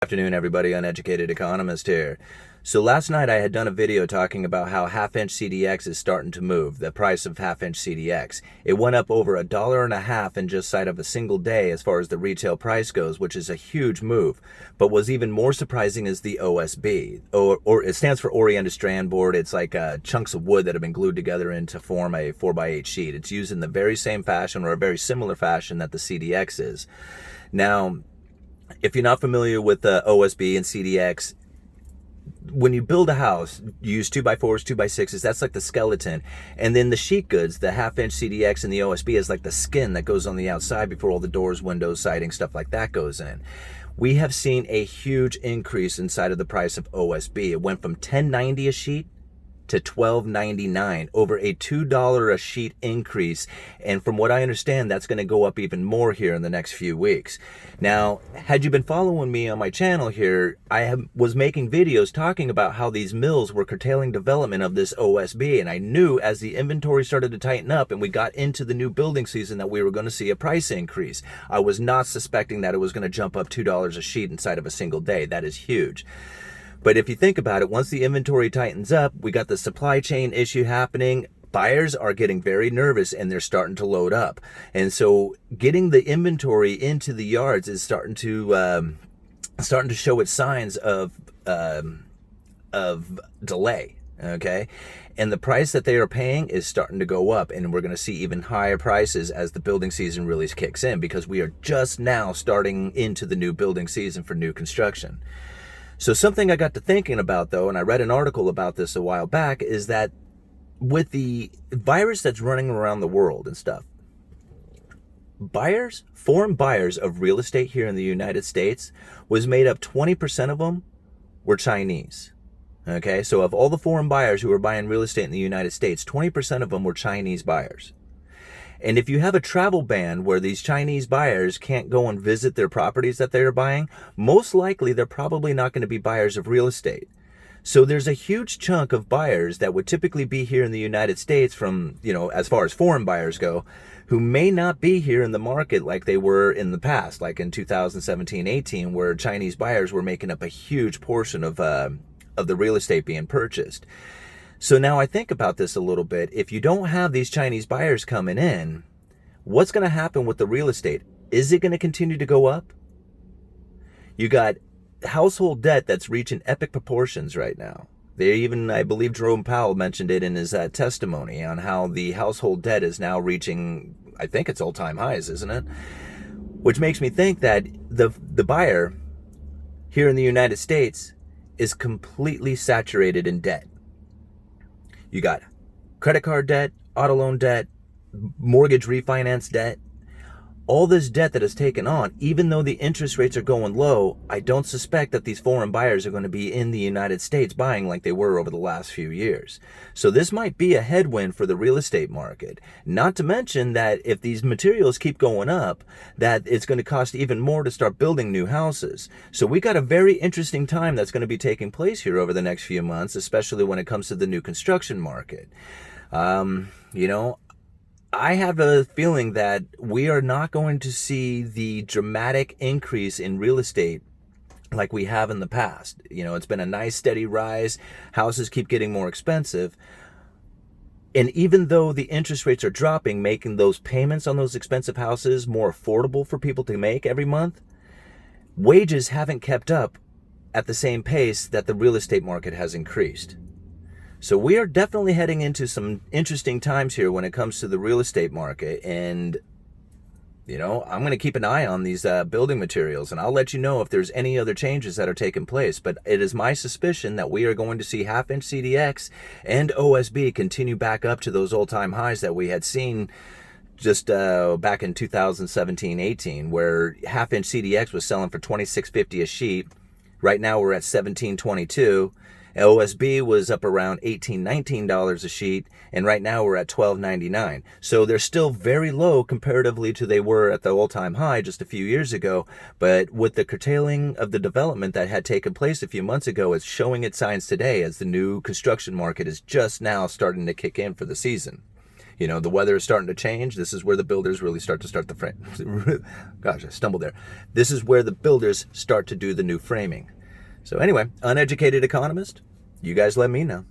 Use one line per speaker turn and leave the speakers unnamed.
Afternoon, everybody. Uneducated economist here. So last night I had done a video talking about how half-inch CDX is starting to move, the price of half-inch CDX. It went up over $1.50 in just sight of a single day as far as the retail price goes, which is a huge move. But what's even more surprising is the OSB, or it stands for Oriented Strand Board. It's like chunks of wood that have been glued together to form a 4x8 sheet. It's used in the very same fashion or a very similar fashion that the CDX is. Now, if you're not familiar with OSB and CDX, when you build a house, you use 2x4s, 2x6s, that's like the skeleton. And then the sheet goods, the half-inch CDX and the OSB is like the skin that goes on the outside before all the doors, windows, siding, stuff like that goes in. We have seen a huge increase inside of the price of OSB. It went from $10.90 a sheet to $12.99, over a $2 a sheet increase. And from what I understand, that's going to go up even more here in the next few weeks. Now, had you been following me on my channel here, was making videos talking about how these mills were curtailing development of this OSB. And I knew as the inventory started to tighten up and we got into the new building season that we were going to see a price increase. I was not suspecting that it was going to jump up $2 a sheet inside of a single day. That is huge. But if you think about it, once the inventory tightens up, we got the supply chain issue happening. Buyers are getting very nervous and they're starting to load up. And so getting the inventory into the yards is starting to show its signs of delay. Okay. And the price that they are paying is starting to go up, and we're going to see even higher prices as the building season really kicks in, because we are just now starting into the new building season for new construction. So something I got to thinking about, though, and I read an article about this a while back, is that with the virus that's running around the world and stuff, foreign buyers of real estate here in the United States was made up 20% of them were Chinese. Okay, so of all the foreign buyers who were buying real estate in the United States, 20% of them were Chinese buyers. And if you have a travel ban where these Chinese buyers can't go and visit their properties that they're buying, most likely they're probably not going to be buyers of real estate. So there's a huge chunk of buyers that would typically be here in the United States from, as far as foreign buyers go, who may not be here in the market like they were in the past, like in 2017-18, where Chinese buyers were making up a huge portion of the real estate being purchased. So now I think about this a little bit. If you don't have these Chinese buyers coming in, what's going to happen with the real estate? Is it going to continue to go up? You got household debt that's reaching epic proportions right now. I believe Jerome Powell mentioned it in his testimony on how the household debt is now reaching, I think it's all-time highs, isn't it? Which makes me think that the buyer here in the United States is completely saturated in debt. You got credit card debt, auto loan debt, mortgage refinance debt, all this debt that is taken on. Even though the interest rates are going low, I don't suspect that these foreign buyers are going to be in the United States buying like they were over the last few years. So this might be a headwind for the real estate market. Not to mention that if these materials keep going up, that it's going to cost even more to start building new houses. So we got a very interesting time that's going to be taking place here over the next few months, especially when it comes to the new construction market. I have a feeling that we are not going to see the dramatic increase in real estate like we have in the past. It's been a nice steady rise. Houses keep getting more expensive. And even though the interest rates are dropping, making those payments on those expensive houses more affordable for people to make every month, wages haven't kept up at the same pace that the real estate market has increased. So we are definitely heading into some interesting times here when it comes to the real estate market. And, I'm going to keep an eye on these building materials, and I'll let you know if there's any other changes that are taking place. But it is my suspicion that we are going to see half-inch CDX and OSB continue back up to those all-time highs that we had seen just back in 2017-18, where half-inch CDX was selling for $26.50 a sheet. Right now we're at $17.22. OSB was up around $18, $19 a sheet, and right now we're at $12.99. So they're still very low comparatively to they were at the all-time high just a few years ago. But with the curtailing of the development that had taken place a few months ago, it's showing its signs today as the new construction market is just now starting to kick in for the season. You know, the weather is starting to change. This is where the builders really start the frame. Gosh, I stumbled there. This is where the builders start to do the new framing. So anyway, uneducated economist, you guys let me know.